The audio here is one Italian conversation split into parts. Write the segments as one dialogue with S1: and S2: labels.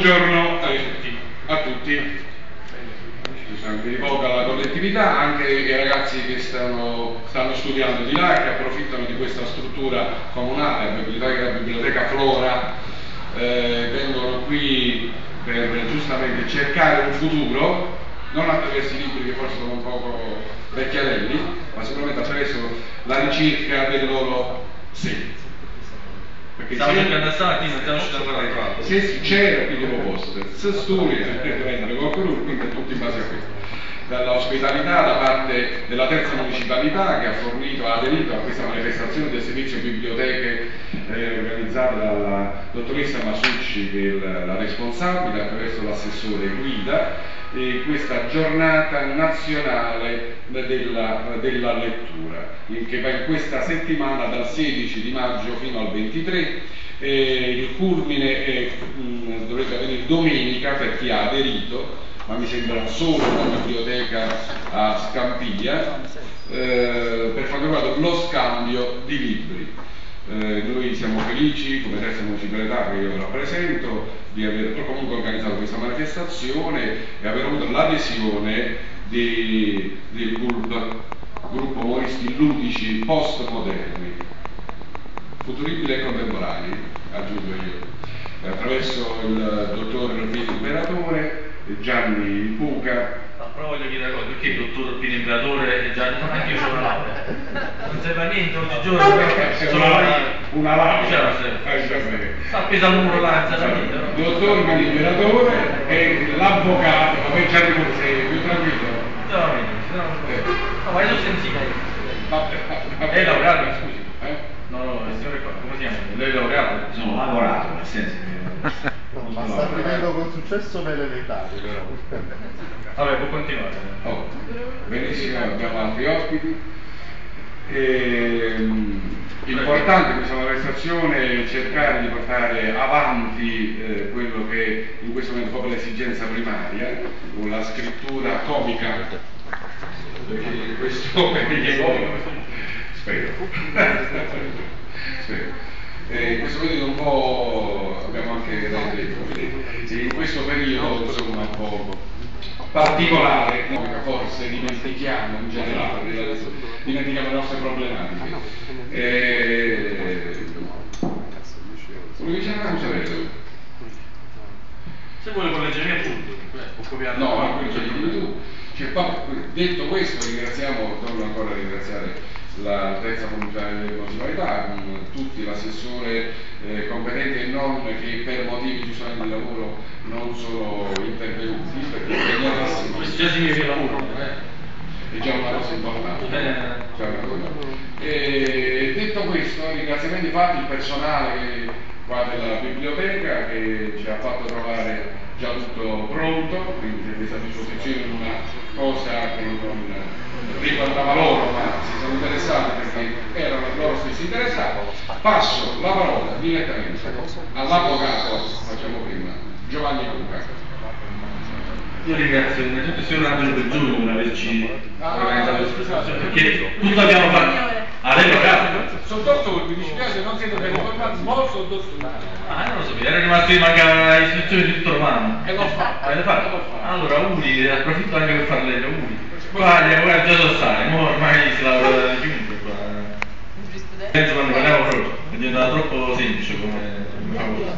S1: Buongiorno a tutti. Mi rivolgo alla collettività, anche ai ragazzi che stanno studiando di là, che approfittano di questa struttura comunale, la biblioteca Flora, vengono qui per giustamente cercare un futuro, non attraverso i libri che forse sono un poco vecchiarelli, ma sicuramente attraverso la ricerca del loro sé. Perché
S2: stiamo cercando stamattina, non stiamo uscendo ancora ritrovato.
S1: Se succede qui dopo posto, se studia, prendere qualcuno, quindi è tutto in base a questo. Dall'ospitalità da parte della terza municipalità che ha aderito a questa manifestazione del servizio biblioteche organizzata dalla dottoressa Masucci, che è la responsabile, attraverso l'assessore Guida, questa giornata nazionale della lettura, che va in questa settimana dal 16 di maggio fino al 23. Il culmine dovrebbe avvenire domenica per chi ha aderito, ma mi sembra solo una biblioteca a Scampia, per quanto riguarda lo scambio di libri. Noi siamo felici, come terza municipalità che io rappresento, di aver comunque organizzato questa manifestazione e aver avuto l'adesione del gruppo umoristi ludici postmoderni, futuribili e contemporanei, aggiungo io, attraverso il dottor Pino Imperatore, Gianni Puca.
S2: Però voglio chiedere una cosa, perché il dottor Pino Imperatore e Gianni Puca? Anche io ho una laurea. Non serve a niente oggigiorno,
S1: una laurea.
S2: Sta appeso al muro là, non serve a niente.
S1: Il dottor Pino Imperatore e l'avvocato, ma poi Gianni Puca sei più tranquillo.
S2: No, ma io sono sensibile. È laureato, mi scusi. No, il signore qua, come si chiama? Lei è laureato?
S3: Sono lavorato, nel senso che...
S4: Ma sta arrivando con successo nelle elementari, però.
S2: Vabbè, può continuare.
S1: Benissimo, abbiamo altri ospiti. Importante questa manifestazione è cercare di portare avanti quello che in questo momento è proprio l'esigenza primaria, con la scrittura comica, perché questo spero. Spero. In questo periodo un po' abbiamo anche detto, in questo periodo insomma un po' particolare, forse dimentichiamo in generale, dimentichiamo le nostre problematiche. Come diceva un sapevo?
S2: Se vuole correggermi appunto, può copiare.
S1: No, ma quello c'è tu. Detto questo, torno ancora a ringraziare la terza municipalità, tutti, l'assessore competente e non, che per motivi giustamente di lavoro non sono intervenuti, perché è impegnatissimo.
S2: Questo già significa lavoro,
S1: è già una cosa importante. Detto questo, ringraziamenti fatti il personale qua della biblioteca che ci ha fatto trovare già tutto pronto, quindi è messa a disposizione una cosa che non riguardava loro, ma si sono interessati perché erano loro stessi interessati. Passo la parola direttamente all'avvocato, facciamo prima, Giovanni Puca.
S2: Io ringrazio innanzitutto il signor Angelo Belgiuno per averci organizzato questa situazione, perché tutto abbiamo fatto. Adesso
S1: sono dottori, mi dispiace, non siete ben informati, molto sono dottori.
S2: Non lo so, era rimasto in manca istruzioni di diritto romano.
S1: E l'ho fatto.
S2: Avete fatto? Allora, Uri, approfitto anche per farle Uri. Qua gli avvocati già so stare, ormai si lavora di chiunque qua. Penso quando parliamo proprio, è diventata troppo semplice come cosa.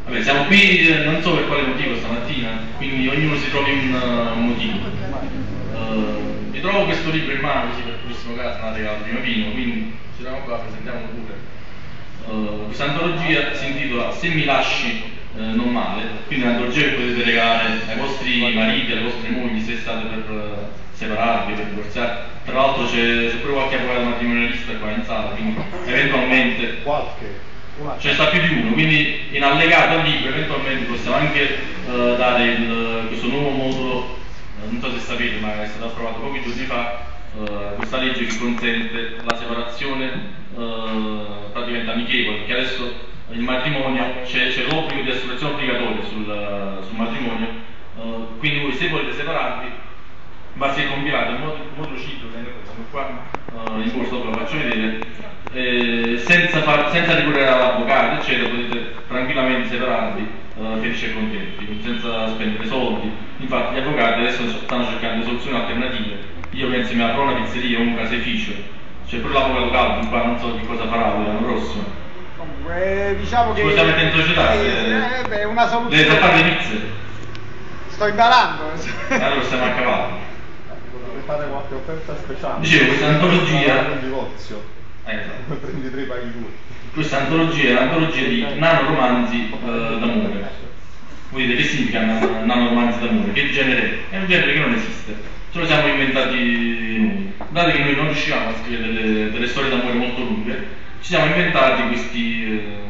S2: Vabbè, siamo qui non so per quale motivo stamattina, quindi ognuno si trovi un motivo. Mi trovo questo libro in mano, così per questo caso, nata che al primo vino, quindi ci troviamo qua, presentiamo pure. Questa antologia si intitola Se mi lasci non male, quindi è un'antologia che potete regalare ai vostri mariti, alle vostre mogli, se state per separarvi, per divorziare. Tra l'altro c'è pure qualche avvocato matrimonialista qua in sala, quindi eventualmente ce ne sta più di uno, quindi in allegato al libro eventualmente possiamo anche dare questo nuovo modulo, non so se sapete, ma è stato approvato pochi giorni fa, questa legge che consente la separazione praticamente amichevole, perché adesso il matrimonio c'è l'obbligo di assicurazione obbligatoria sul matrimonio, quindi voi se volete separarvi basta che compilate il modulo 5, qua in corso dopo lo faccio vedere, senza ricorrere all'avvocato, eccetera, potete tranquillamente separarvi felici e contenti, senza spendere soldi. Infatti gli avvocati adesso stanno cercando soluzioni alternative. Io penso che mi apro una pizzeria o un caseificio, c'è pure l'avvocato Calvi qua, non so che cosa farà l'anno prossimo.
S5: Diciamo che
S2: Ci possiamo mettere in società,
S5: è una
S2: lei
S5: soluzione.
S2: sa fare le pizze,
S5: Sto imparando.
S2: allora stiamo a cavallo.
S4: Vorrei fare qualche offerta speciale.
S2: Dicevo, questa antologia-
S4: Un divorzio.
S2: Esatto.
S4: Prendi 3 paghi 2.
S2: Questa antologia è un'antologia di nanoromanzi d'amore. Voi dite che significa nanoromanzi d'amore? Che genere è? È un genere che non esiste, ce lo siamo inventati noi. Dato che noi non riuscivamo a scrivere delle storie d'amore molto lunghe, ci siamo inventati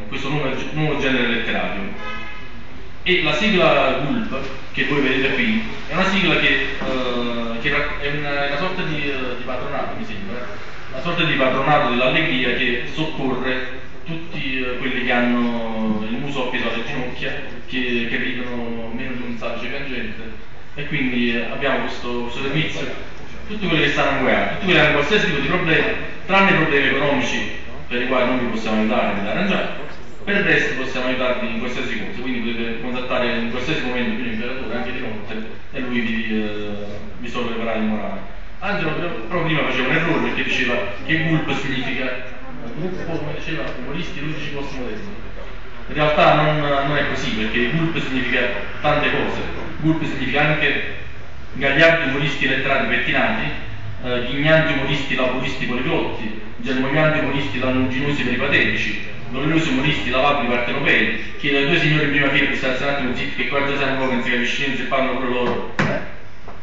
S2: questo nuovo genere letterario. E la sigla GULP, che voi vedete qui, è una sigla che è una sorta di patronato, mi sembra, una sorta di patronato dell'allegria che soccorre tutti quelli che hanno il muso appeso alle ginocchia, che ridono meno di un salice piangente, e quindi abbiamo questo servizio. Tutti quelli che stanno anguiati, tutti quelli che hanno qualsiasi tipo di problema, tranne problemi economici per i quali non vi possiamo aiutare ad arrangiare, per il resto possiamo aiutarvi in qualsiasi cosa, quindi potete contattare in qualsiasi momento più l'imperatore, anche di notte, e lui vi solleverà il morale. Angelo però prima faceva un errore perché diceva che GULP significa gruppo, come diceva, umoristi ludici postmoderni. In realtà non è così, perché GULP significa tante cose. GULP significa anche gagliardi umoristi letterati pettinati, ghignanti umoristi laboristi poliglotti, germoglianti umoristi lanuginosi peripatetici, dolorosi umoristi lavabili partenopei, che i due signori in prima fila di starsi un attimo zitti, che guardano sempre un po' che non si capisce niente e parlano pure loro.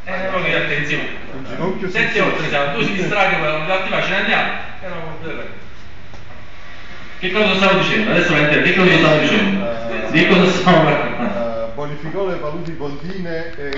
S2: Un po' di attenzione. 7-8 ne siamo, tu si distraggono, per l'altri ce ne andiamo. Che cosa stavo dicendo? Adesso che cosa stavo dicendo? Di cosa stavo parlando?
S4: Bonificole, paludi, bondine e